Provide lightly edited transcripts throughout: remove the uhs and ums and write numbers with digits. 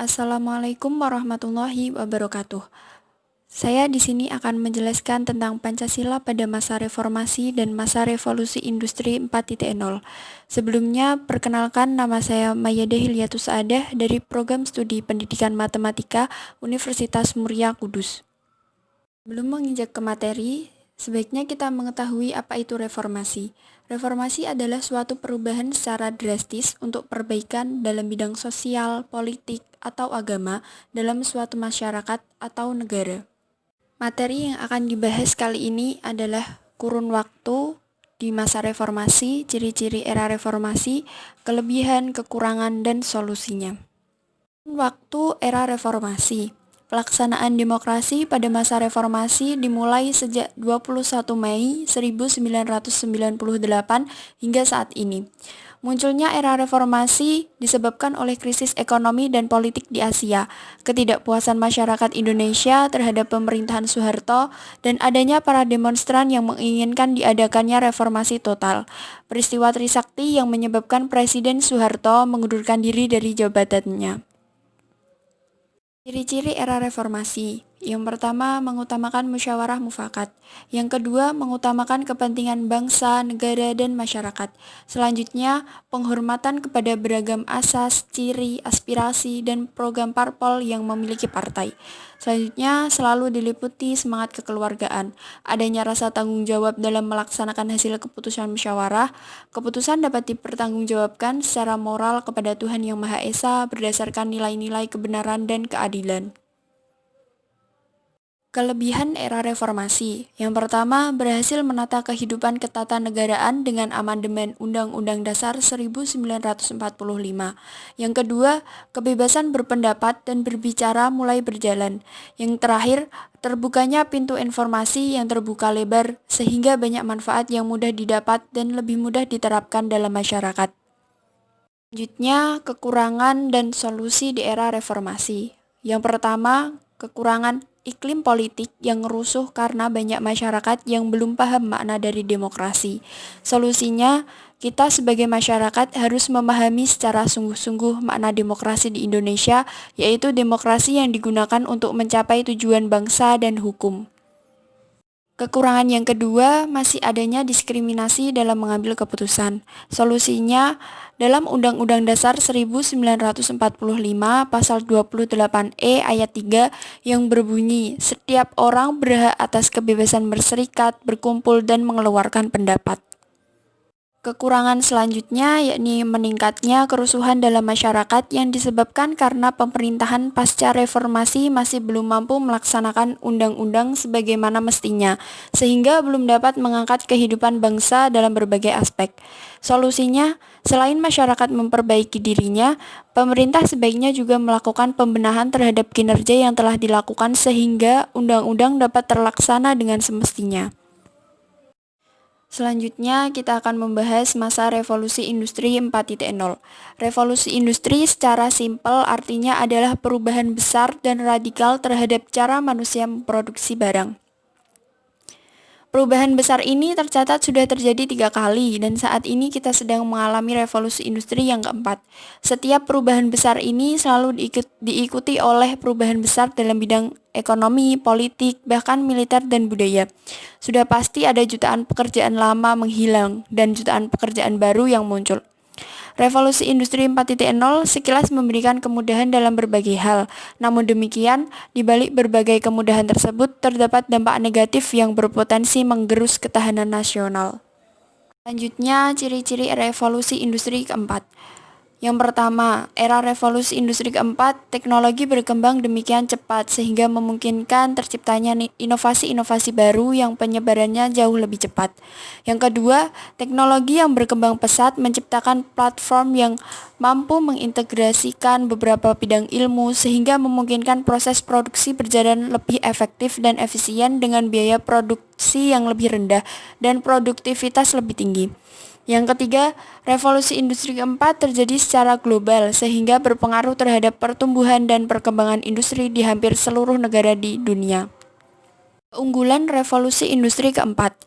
Assalamualaikum warahmatullahi wabarakatuh. Saya di sini akan menjelaskan tentang Pancasila pada masa reformasi dan masa revolusi industri 4.0. Sebelumnya, perkenalkan nama saya Mayade Hilyatus Saadah dari Program Studi Pendidikan Matematika Universitas Muria Kudus. Sebelum menginjak ke materi, sebaiknya kita mengetahui apa itu reformasi. Reformasi adalah suatu perubahan secara drastis untuk perbaikan dalam bidang sosial, politik, atau agama dalam suatu masyarakat atau negara. Materi yang akan dibahas kali ini adalah kurun waktu di masa reformasi, ciri-ciri era reformasi, kelebihan, kekurangan, dan solusinya. Waktu era reformasi. Pelaksanaan demokrasi pada masa reformasi dimulai sejak 21 Mei 1998 hingga saat ini. Munculnya era reformasi disebabkan oleh krisis ekonomi dan politik di Asia, ketidakpuasan masyarakat Indonesia terhadap pemerintahan Soeharto, dan adanya para demonstran yang menginginkan diadakannya reformasi total. Peristiwa Trisakti yang menyebabkan Presiden Soeharto mengundurkan diri dari jabatannya. Ciri-ciri era reformasi. Yang pertama, mengutamakan musyawarah mufakat. Yang kedua, mengutamakan kepentingan bangsa, negara, dan masyarakat. Selanjutnya, penghormatan kepada beragam asas, ciri, aspirasi, dan program parpol yang memiliki partai. Selanjutnya, selalu diliputi semangat kekeluargaan. Adanya rasa tanggung jawab dalam melaksanakan hasil keputusan musyawarah. Keputusan dapat dipertanggungjawabkan secara moral kepada Tuhan Yang Maha Esa berdasarkan nilai-nilai kebenaran dan keadilan. Kelebihan era reformasi. Yang pertama, berhasil menata kehidupan ketatanegaraan dengan amandemen Undang-Undang Dasar 1945. Yang kedua, kebebasan berpendapat dan berbicara mulai berjalan. Yang terakhir, terbukanya pintu informasi yang terbuka lebar sehingga banyak manfaat yang mudah didapat dan lebih mudah diterapkan dalam masyarakat. Selanjutnya, kekurangan dan solusi di era reformasi. Yang pertama, kekurangan iklim politik yang rusuh karena banyak masyarakat yang belum paham makna dari demokrasi. Solusinya, kita sebagai masyarakat harus memahami secara sungguh-sungguh makna demokrasi di Indonesia, yaitu demokrasi yang digunakan untuk mencapai tujuan bangsa dan hukum. Kekurangan yang kedua, masih adanya diskriminasi dalam mengambil keputusan. Solusinya, dalam Undang-Undang Dasar 1945 pasal 28E ayat 3 yang berbunyi, setiap orang berhak atas kebebasan berserikat, berkumpul, dan mengeluarkan pendapat. Kekurangan selanjutnya yakni meningkatnya kerusuhan dalam masyarakat yang disebabkan karena pemerintahan pasca reformasi masih belum mampu melaksanakan undang-undang sebagaimana mestinya, sehingga belum dapat mengangkat kehidupan bangsa dalam berbagai aspek. Solusinya, selain masyarakat memperbaiki dirinya, pemerintah sebaiknya juga melakukan pembenahan terhadap kinerja yang telah dilakukan sehingga undang-undang dapat terlaksana dengan semestinya. Selanjutnya, kita akan membahas masa revolusi industri 4.0. Revolusi industri secara simpel artinya adalah perubahan besar dan radikal terhadap cara manusia memproduksi barang. Perubahan besar ini tercatat sudah terjadi 3 kali dan saat ini kita sedang mengalami revolusi industri yang keempat. Setiap perubahan besar ini selalu diikuti oleh perubahan besar dalam bidang ekonomi, politik, bahkan militer dan budaya. Sudah pasti ada jutaan pekerjaan lama menghilang dan jutaan pekerjaan baru yang muncul. Revolusi industri 4.0 sekilas memberikan kemudahan dalam berbagai hal. Namun demikian, di balik berbagai kemudahan tersebut terdapat dampak negatif yang berpotensi menggerus ketahanan nasional. Selanjutnya, ciri-ciri revolusi industri keempat. Yang pertama, era revolusi industri keempat, teknologi berkembang demikian cepat sehingga memungkinkan terciptanya inovasi-inovasi baru yang penyebarannya jauh lebih cepat. Yang kedua, teknologi yang berkembang pesat menciptakan platform yang mampu mengintegrasikan beberapa bidang ilmu sehingga memungkinkan proses produksi berjalan lebih efektif dan efisien dengan biaya produksi yang lebih rendah dan produktivitas lebih tinggi. Yang ketiga, revolusi industri keempat terjadi secara global sehingga berpengaruh terhadap pertumbuhan dan perkembangan industri di hampir seluruh negara di dunia. Keunggulan revolusi industri keempat.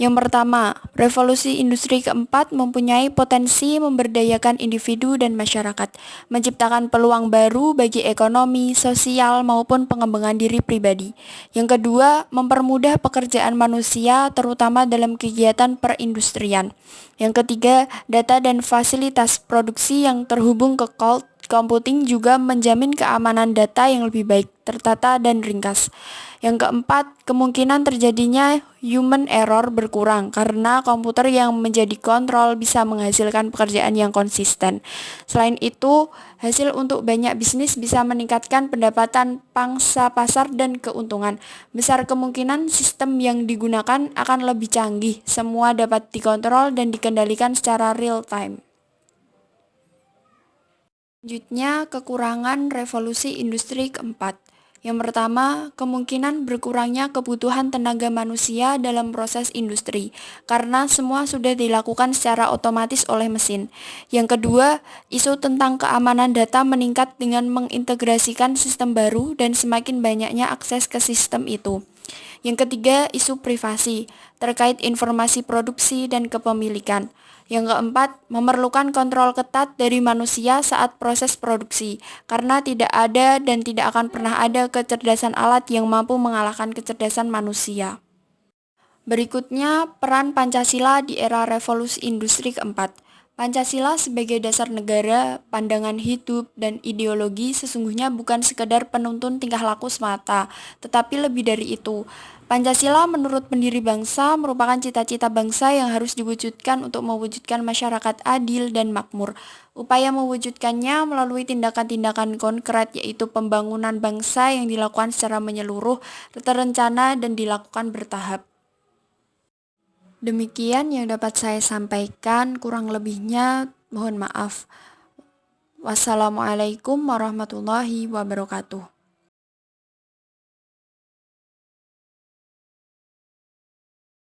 Yang pertama, revolusi industri keempat mempunyai potensi memberdayakan individu dan masyarakat, menciptakan peluang baru bagi ekonomi, sosial, maupun pengembangan diri pribadi. Yang kedua, mempermudah pekerjaan manusia, terutama dalam kegiatan perindustrian. Yang ketiga, data dan fasilitas produksi yang terhubung ke cloud computing juga menjamin keamanan data yang lebih baik, tertata, dan ringkas. Yang keempat, kemungkinan terjadinya human error berkurang karena komputer yang menjadi kontrol bisa menghasilkan pekerjaan yang konsisten. Selain itu, hasil untuk banyak bisnis bisa meningkatkan pendapatan pangsa pasar dan keuntungan. Besar kemungkinan sistem yang digunakan akan lebih canggih, semua dapat dikontrol dan dikendalikan secara real time. Selanjutnya, kekurangan revolusi industri keempat. Yang pertama, kemungkinan berkurangnya kebutuhan tenaga manusia dalam proses industri, karena semua sudah dilakukan secara otomatis oleh mesin. Yang kedua, isu tentang keamanan data meningkat dengan mengintegrasikan sistem baru dan semakin banyaknya akses ke sistem itu. Yang ketiga, isu privasi terkait informasi produksi dan kepemilikan. Yang keempat, memerlukan kontrol ketat dari manusia saat proses produksi, karena tidak ada dan tidak akan pernah ada kecerdasan alat yang mampu mengalahkan kecerdasan manusia. Berikutnya, peran Pancasila di era revolusi industri keempat. Pancasila sebagai dasar negara, pandangan hidup, dan ideologi sesungguhnya bukan sekedar penuntun tingkah laku semata, tetapi lebih dari itu. Pancasila menurut pendiri bangsa merupakan cita-cita bangsa yang harus diwujudkan untuk mewujudkan masyarakat adil dan makmur. Upaya mewujudkannya melalui tindakan-tindakan konkret yaitu pembangunan bangsa yang dilakukan secara menyeluruh, terencana, dan dilakukan bertahap. Demikian yang dapat saya sampaikan, kurang lebihnya mohon maaf. Wassalamualaikum warahmatullahi wabarakatuh.